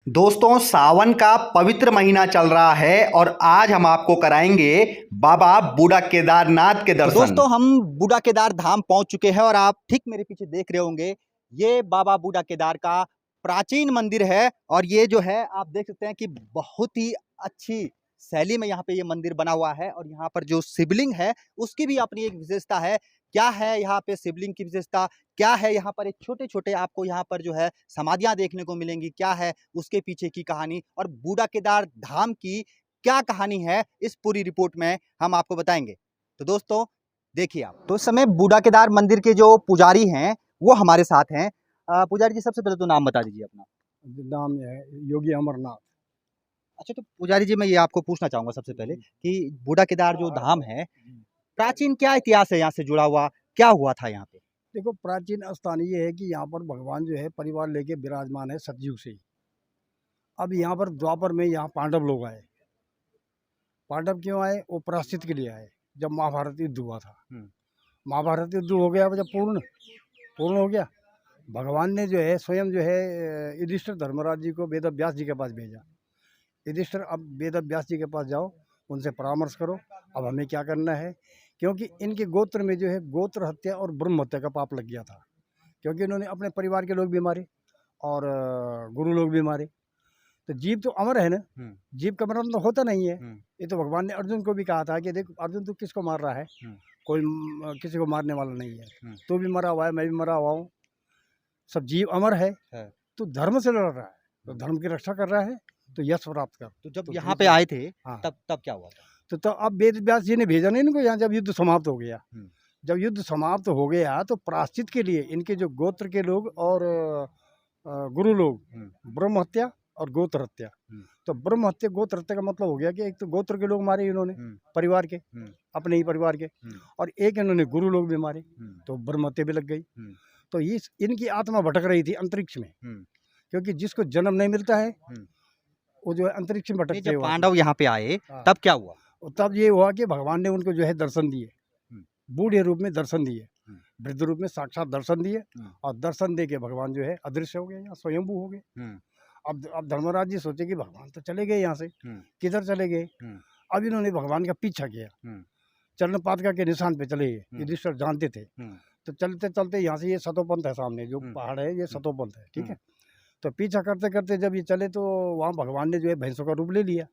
दोस्तों सावन का पवित्र महीना चल रहा है और आज हम आपको कराएंगे बाबा बूढ़ा केदारनाथ के तो दर्शन। दोस्तों हम बूढ़ा केदार धाम पहुंच चुके हैं और आप ठीक मेरे पीछे देख रहे होंगे ये बाबा बूढ़ा केदार का प्राचीन मंदिर है। और ये जो है आप देख सकते हैं कि बहुत ही अच्छी शैली में यहाँ पे ये मंदिर बना हुआ है। और यहाँ पर जो शिवलिंग है उसकी भी अपनी एक विशेषता है। क्या है यहाँ पे शिवलिंग की विशेषता, क्या है यहाँ पर एक छोटे छोटे आपको यहाँ पर जो है समाधियां देखने को मिलेंगी, क्या है उसके पीछे की कहानी और बूढ़ा केदार धाम की क्या कहानी है, इस पूरी रिपोर्ट में हम आपको बताएंगे। तो दोस्तों देखिए आप तो इस समय बूढ़ा केदार मंदिर के जो पुजारी हैं वो हमारे साथ हैं। पुजारी जी सबसे पहले तो नाम बता दीजिए अपना। नाम है योगी अमरनाथ। अच्छा, तो पुजारी जी मैं ये आपको पूछना चाहूंगा सबसे पहले कि बूढ़ा केदार जो धाम है प्राचीन क्या इतिहास है यहाँ से जुड़ा हुआ, क्या हुआ था यहाँ पे? देखो, प्राचीन स्थान ये है कि यहाँ पर भगवान जो है परिवार लेके विराजमान है सतयुग से ही। अब यहाँ पर द्वापर में यहाँ पांडव लोग आए। पांडव क्यों आए? वो प्रायश्चित के लिए आए जब महाभारत युद्ध हुआ था। महाभारत युद्ध हो गया, जब पूर्ण पूर्ण हो गया, भगवान ने जो है स्वयं जो है युधिष्ठिर धर्मराज जी को वेद व्यास जी के पास भेजा। युधिष्ठिर, अब वेद व्यास जी के पास जाओ, उनसे परामर्श करो अब हमें क्या करना है, क्योंकि इनके गोत्र में जो है गोत्र हत्या और ब्रह्म हत्या का पाप लग गया था। क्योंकि इन्होंने अपने परिवार के लोग भी मारे और गुरु लोग भी मारे। तो जीव तो अमर है ना, जीव का मरण तो होता नहीं है। ये तो भगवान ने अर्जुन को भी कहा था कि देख अर्जुन, तू किसको मार रहा है? कोई किसी को मारने वाला नहीं है। तू भी मरा हुआ है, मैं भी मरा हुआ हूँ, सब जीव अमर है। तू धर्म से लड़ रहा है तो धर्म की रक्षा कर रहा है, तो यश प्राप्त कर। तो जब यहाँ पे आए थे हाँ, तब क्या हुआ था? तो अब वेद व्यास जी ने भेजा नहीं इनको यहाँ, जब युद्ध समाप्त हो गया। जब युद्ध समाप्त हो गया तो प्रायश्चित के लिए इनके जो गोत्र के लोग और गुरु लोग ब्रह्म हत्या और गोत्र हत्या। तो ब्रह्म हत्या गोत्र हत्या का मतलब हो गया कि एक तो गोत्र के लोग मारे इन्होंने, परिवार के, अपने ही परिवार के, और एक इन्होंने गुरु लोग भी मारे, तो ब्रह्म हत्या भी लग गई। तो इस इनकी आत्मा भटक रही थी अंतरिक्ष में, क्योंकि जिसको जन्म नहीं मिलता है वो जो है अंतरिक्ष में भटकते। जब पांडव यहाँ पे आए तब क्या हुआ? तब ये हुआ कि भगवान ने उनको जो है दर्शन दिए, बूढ़े रूप में दर्शन दिए, वृद्ध रूप में साक्षात दर्शन दिए, और दर्शन दे के भगवान जो है अदृश्य हो गए, या स्वयंभू हो गए। अब धर्मराज जी सोचे कि भगवान तो चले गए यहाँ से, किधर चले गए? अब इन्होंने भगवान का पीछा किया, चरण पादुका के निशान पे चले गए। युधिष्ठिर जानते थे। तो चलते चलते यहाँ से ये सतोपंथ है, सामने जो पहाड़ है ये सतोपंथ है, ठीक है। तो पीछा करते करते जब ये चले तो वहाँ भगवान ने जो है भैंसों का रूप ले लिया।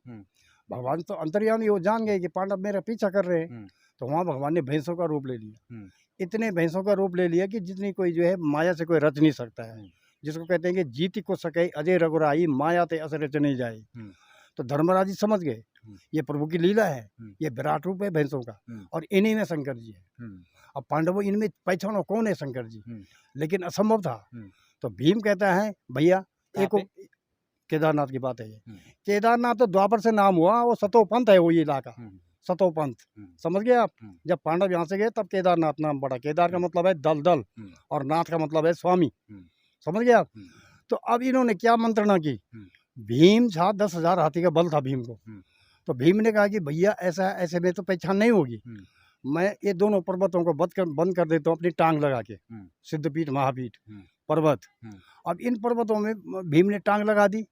भगवान तो अंतर्यामी, वो जान गए कि पांडव मेरा पीछा कर रहे हैं। तो वहाँ भगवान ने भैंसों का रूप ले लिया। इतने भैंसों का रूप ले लिया कि जितनी कोई जो है माया से कोई रच नहीं सकता है, जिसको कहते हैं कि जीती को सके अजय रघुराई, माया ते असर रच नहीं जाए। तो धर्मराज जी समझ गए ये प्रभु की लीला है, ये विराट रूप है भैंसों का, और इन्हीं में शंकर जी है। अब पांडवों इनमें पहचानो कौन है शंकर जी, लेकिन असंभव था। तो भीम कहता है भैया एक केदारनाथ की बात है ये। केदारनाथ तो द्वापर से नाम हुआ, वो सतोपंथ है वो ये इलाका, सतोपंथ, समझ गए आप। जब पांडव यहाँ से गए तब केदारनाथ नाम पड़ा। केदार का मतलब है दल दल, और नाथ का मतलब है स्वामी, समझ गए आप। तो अब इन्होंने क्या मंत्रणा की, भीम था 10,000 हाथी का बल था भीम को। तो भीम ने कहा कि भैया ऐसा ऐसे में तो पहचान नहीं होगी, मैं ये दोनों पर्वतों को बंद कर देता हूँ अपनी टांग लगा के, सिद्धपीठ महापीठ पर्वत। अब इन पर्वतों में भीम ने टांग लगा दी,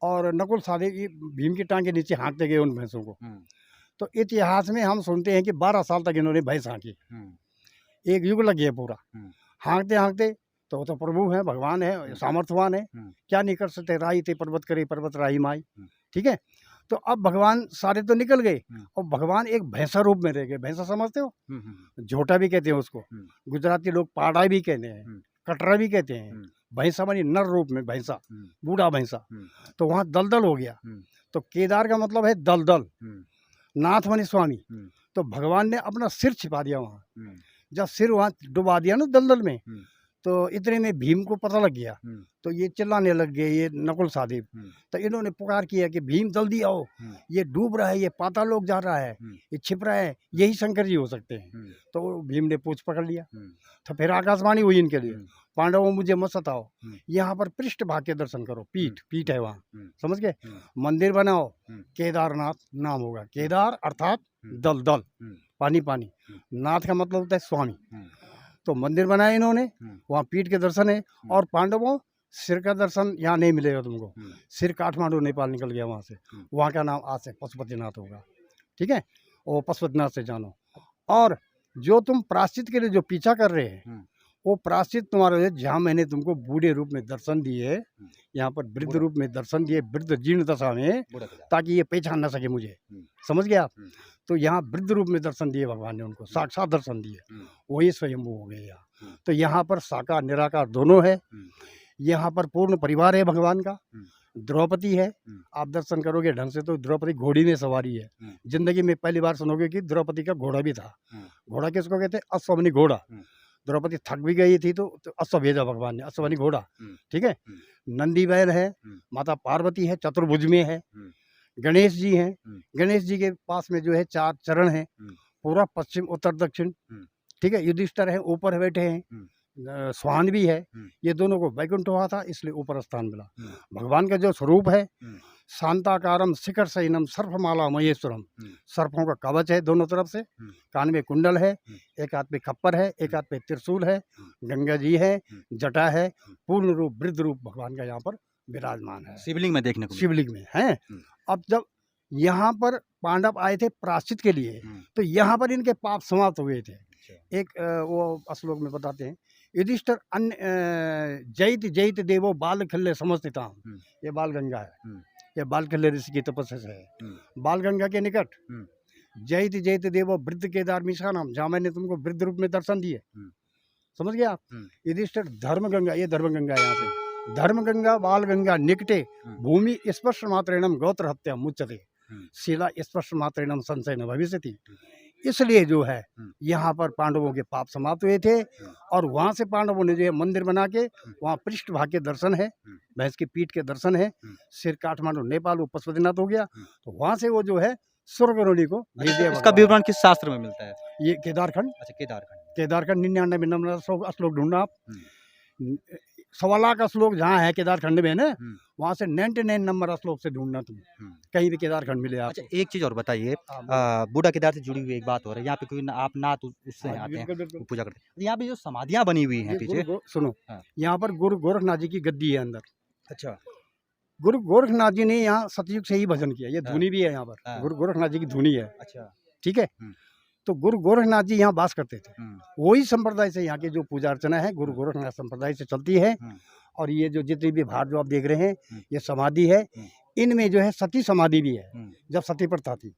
और नकुल सहदेव भीम की टांग के नीचे हाँकते गए उन भैंसों को। तो इतिहास में हम सुनते हैं कि 12 साल तक इन्होंने भैंस हाँकी, एक युग लग गया पूरा हाँकते हाँकते। तो वो तो प्रभु है, भगवान है, सामर्थ्यवान है, क्या नहीं कर सकते। राई थे पर्वत करे पर्वत राही माई, ठीक है। तो अब भगवान सारे तो निकल गए, और भगवान एक भैंसा रूप में रह गए। भैंसा समझते हो, झोटा भी कहते हैं उसको, गुजराती लोग पाड़ा भी कहते हैं, कटरा भी कहते हैं। भैंसा मानी नर रूप में भैंसा, बूढ़ा भैंसा। तो वहाँ दलदल हो गया। तो केदार का मतलब है दलदल, नाथ मानी स्वामी। तो भगवान ने अपना सिर छिपा दिया वहाँ। जब सिर वहाँ डुबा दिया ना दलदल में, तो इतने में भीम को पता लग गया। तो ये चिल्लाने लग गए, ये नकुल सहदेव। तो इन्होंने पुकार किया कि भीम जल्दी आओ, ये डूब रहा है, ये पाताल लोक जा रहा है, ये छिप रहा है, यही शंकर जी हो सकते हैं। तो भीम ने पूछ पकड़ लिया। तो फिर आकाशवाणी हुई इनके लिए, पांडवों मुझे मत सताओ, यहाँ पर पृष्ठ भाग के दर्शन करो, पीठ है वहाँ, समझ गए। मंदिर बनाओ, केदारनाथ नाम होगा। केदार अर्थात दल दल, पानी पानी, नाथ का मतलब होता है स्वामी। तो मंदिर बनाया इन्होंने, वहाँ पीठ के दर्शन है। और पांडवों सिर का दर्शन यहाँ नहीं मिलेगा तुमको। सिर काठमांडू नेपाल निकल गया वहाँ से, वहाँ का नाम आज से पशुपतिनाथ होगा, ठीक है। वो पशुपतिनाथ से जानो। और जो तुम प्रायश्चित के लिए जो पीछा कर रहे हैं, वो प्रायश्चित तुम्हारा है जहाँ मैंने तुमको बूढ़े रूप में दर्शन दिए, यहाँ पर वृद्ध रूप में दर्शन दिए, वृद्ध जीर्ण दशा में, ताकि ये पहचान ना सके मुझे, समझ गया आप। तो यहाँ वृद्ध रूप में दर्शन दिए भगवान ने उनको, साक्षात दर्शन दिए, वही स्वयंभू हो गए यहाँ। तो यहाँ पर साकार निराकार दोनों है। यहाँ पर पूर्ण परिवार है भगवान का। द्रौपदी है, आप दर्शन करोगे ढंग से तो द्रौपदी घोड़ी में सवारी है। जिंदगी में पहली बार सुनोगे कि द्रौपदी का घोड़ा भी था। घोड़ा किसको कहते हैं? अश्वनी घोड़ा। द्रौपदी थक भी गई थी तो अश्व भेजा भगवान ने, अश्वनी घोड़ा, ठीक है। नंदी बैल है, माता पार्वती है, चतुर्भुज में है। गणेश जी हैं, गणेश जी के पास में जो है 4 चरण हैं, पूर्व पश्चिम उत्तर दक्षिण, ठीक है। युधिष्ठिर है, ऊपर बैठे हैं, स्वान भी है। ये दोनों को वैकुंठ हुआ था, इसलिए ऊपर स्थान मिला। भगवान का जो स्वरूप है, शांताकारम शिखर शयनम सर्पमाला महेश्वरम, सर्पों का कवच है दोनों तरफ से, कान में कुंडल है, एक हाथ पे खप्पर है, एक हाथ पे त्रिशूल है, गंगा जी है, जटा है, पूर्ण रूप वृद्ध रूप भगवान का यहाँ पर विराजमान है। शिवलिंग में देखने को शिवलिंग में है। अब जब यहाँ पर पांडव आए थे प्रायश्चित के लिए, तो यहाँ पर इनके पाप समाप्त हुए थे। एक वो श्लोक में बताते हैं, युधिष्ठिर अन्य जैत जैत देवो बाल खल्ले समस्तिताम, ये बाल गंगा है, ये बाल खल्ले ऋषि की तपस्या से है। बाल गंगा के निकट जैत जैत देवो वृद्ध केदार मिशानाम, जहाँ मैंने तुमको वृद्ध रूप में दर्शन दिए, समझ गए आप। युधिष्ठिर धर्म गंगा, ये धर्म गंगा है यहाँ पे, धर्म गंगा बाल गंगा निकटे भूमि स्पर्श मात्रेणम गोत्र हत्या मुच्यते, शिला स्पर्श मात्रेणम संशय न भविष्यति। इसलिए जो है यहाँ पर पांडवों के पाप समाप्त हुए थे, और वहाँ से पांडवों ने जो है मंदिर बना के, वहाँ पृष्ठ भाग के दर्शन है, भैंस की पीठ के दर्शन है, सिर काठमांडू नेपाल वो पशुपतिनाथ हो गया, तो वहाँ से वो जो है स्वर्गरोणी को भेज दिया। इसका विवरण किस शास्त्र में मिलता है? ये केदारखंड। अच्छा, केदारखंड। केदारखंड 99 नंबर श्लोक ढूंढना आप, 1.25 लाख श्लोक जहाँ है केदारखंड में ना, वहाँ से 99 नंबर श्लोक से ढूंढना तुम, कहीं भी केदारखंड मिले आप। अच्छा, एक चीज और बताइए, बूढ़ा केदार से जुड़ी हुई एक बात हो रही है, यहाँ पे कोई आप नाथ उससे आते हैं, पूजा करते हैं, यहाँ पे जो समाधियाँ बनी हुई हैं पीछे, सुनो, यहाँ पर गुरु गोरखनाथ जी की गद्दी है अंदर। अच्छा, गुरु गोरखनाथ जी ने यहाँ सतयुग से ही भजन किया, ये धुनी भी है यहाँ पर, गुरु गोरखनाथ जी की धुनी है। अच्छा, ठीक है। तो गुरु गोरखनाथ जी यहाँ वास करते थे, वही संप्रदाय से यहाँ की जो पूजा अर्चना है गुरु गोरखनाथ संप्रदाय से चलती है। और ये जो जितनी भी भाट जो आप देख रहे हैं, ये समाधि है, इनमें जो है सती समाधि भी है। जब सती प्रथा थी,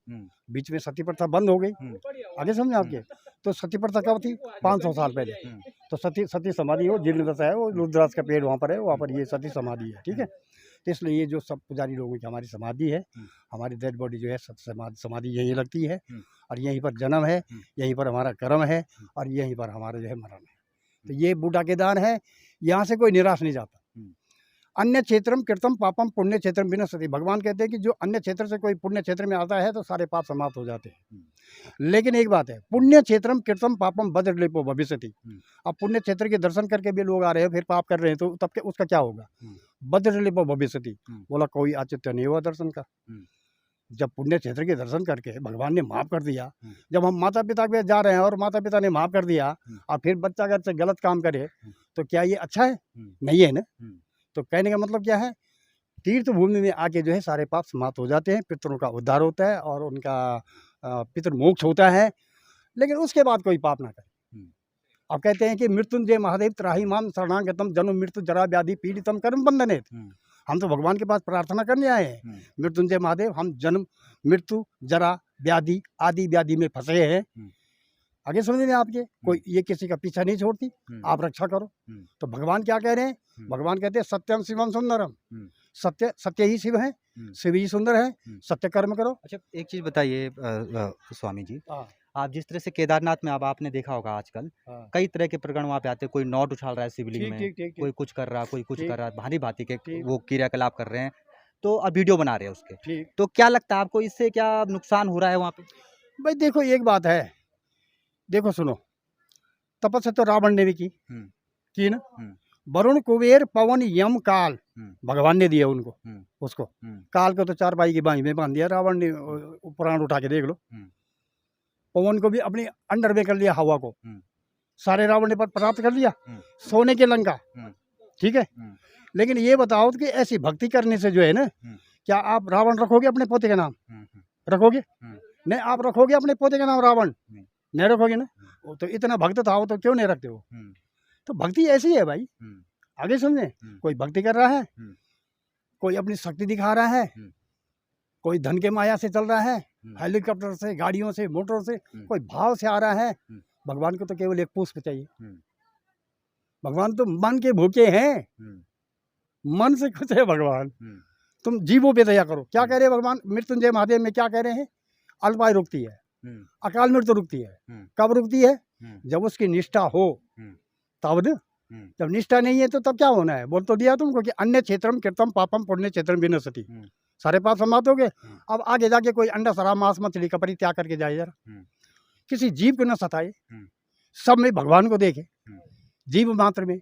बीच में सती प्रथा बंद हो गई, आगे समझे आपके, तो सती प्रथा कब थी? 500 साल पहले। तो सती समाधि हो, जीर्ण दशा है, वो रुद्राक्ष का पेड़ वहाँ पर है, वहाँ पर ये सती समाधि है, ठीक है। तो इसलिए ये जो सब पुजारी लोगों की हमारी समाधि है, हमारी डेड बॉडी जो है समाधि यहीं लगती है, और यहीं पर जन्म है, यहीं पर हमारा कर्म है, और यहीं पर हमारा जो है मरण है। तो ये बूढ़ा केदार है, यहाँ से कोई निराश नहीं जाता। अन्य क्षेत्रम कृतम पापम पुण्य क्षेत्रम विनश्यति, भगवान कहते हैं कि जो अन्य क्षेत्र से कोई पुण्य क्षेत्र में आता है तो सारे पाप समाप्त हो जाते हैं। लेकिन एक बात है, पुण्य क्षेत्रम कृतम पापम वज्रलेपो भविष्यति। अब पुण्य क्षेत्र के दर्शन करके भी लोग आ रहे हैं, फिर पाप कर रहे हैं, तो तब के उसका क्या होगा? वज्रलेपो भविष्यति, बोला कोई औचित्य नहीं हुआ दर्शन का। जब पुण्य क्षेत्र के दर्शन करके भगवान ने माफ कर दिया, जब हम माता पिता के जा रहे हैं और माता पिता ने माफ कर दिया, और फिर बच्चा अगर से गलत काम करे तो क्या ये अच्छा है? नहीं है ना। तो कहने का मतलब क्या है, तीर्थ भूमि में आके जो है सारे पाप समाप्त हो जाते हैं, पितरों का उद्धार होता है और उनका पितृ मोक्ष होता है। लेकिन उसके बाद कोई पाप ना करे। अब कहते हैं कि मृत्युंजय महादेव त्राही माम शरणागतम जन्म मृत्यु जरा व्याधि पीड़ितम कर्म बंधनेत। हम तो भगवान के पास प्रार्थना करने आए हैं, मृत्युंजय महादेव हम जन्म मृत्यु जरा व्याधि आदि व्याधि में फंसे हैं। आगे समझ में आपके, कोई ये किसी का पीछा नहीं छोड़ती, आप रक्षा करो। तो भगवान क्या कह रहे हैं? भगवान कहते हैं सत्यम शिवम सुंदरम, सत्य ही शिव है, शिव ही सुंदर है, सत्य कर्म करो। अच्छा, एक चीज बताइए स्वामी जी, आप जिस तरह से केदारनाथ में अब आपने देखा होगा आजकल कई तरह के प्रकरण वहाँ पे आते हैं, कोई नोट उछाल रहा है शिवलिंग में, कोई कुछ कर रहा, कोई कुछ कर रहा, भांति भांति के वो क्रियाकलाप कर रहे हैं, तो अब वीडियो बना रहे हैं उसके। तो क्या लगता है आपको, इससे क्या नुकसान हो रहा है वहाँ पे? भाई देखो, एक बात है, देखो सुनो, तपस्या तो रावण ने भी की ना। वरुण कुबेर पवन यम काल भगवान ने दिया उनको, उसको काल को तो 4 पाई की बाई में बांध दिया रावण ने, पुराण उठा के देख लो। पवन को भी अपनी अंडर में कर लिया, हवा को सारे रावण ने प्राप्त कर लिया, सोने के लंका, ठीक है। लेकिन ये बताओ कि ऐसी भक्ति करने से जो है ना, क्या आप रावण रखोगे अपने पोते का नाम? रखोगे? नहीं, आप रखोगे अपने पोते का नाम रावण? नहीं रखोगे ना। वो तो इतना भक्त था, वो तो क्यों नहीं रखते हो? तो भक्ति ऐसी है भाई। आगे समझे, कोई भक्ति कर रहा है, कोई अपनी शक्ति दिखा रहा है, कोई धन के माया से चल रहा है, हेलीकॉप्टर से, गाड़ियों से, मोटरों से, कोई भाव से आ रहा है। भगवान को तो केवल एक पुष्प चाहिए। भगवान तो मन के भूखे हैं, मन से खुश है भगवान। तुम जीवों पे दया करो। क्या कह रहे हैं भगवान मृत्युंजय महादेव में? क्या कह रहे हैं? अल्पायु रुकती है, अकाल मृत्यु रुकती है। कब रुकती है? जब उसकी निष्ठा हो तब न। जब निष्ठा नहीं है तो तब क्या होना है? बोल तो दिया तुमको कि अन्य क्षेत्रम कृतम पापम पुण्य क्षेत्रम विनश्यति। सारे पाप समाप्त हो गए। अब आगे जाके कोई अंडा शराब मांस मछली का परित्याग करके जाए जरा, किसी जीव को न सताए, सब में भगवान को देखे, जीव मात्र में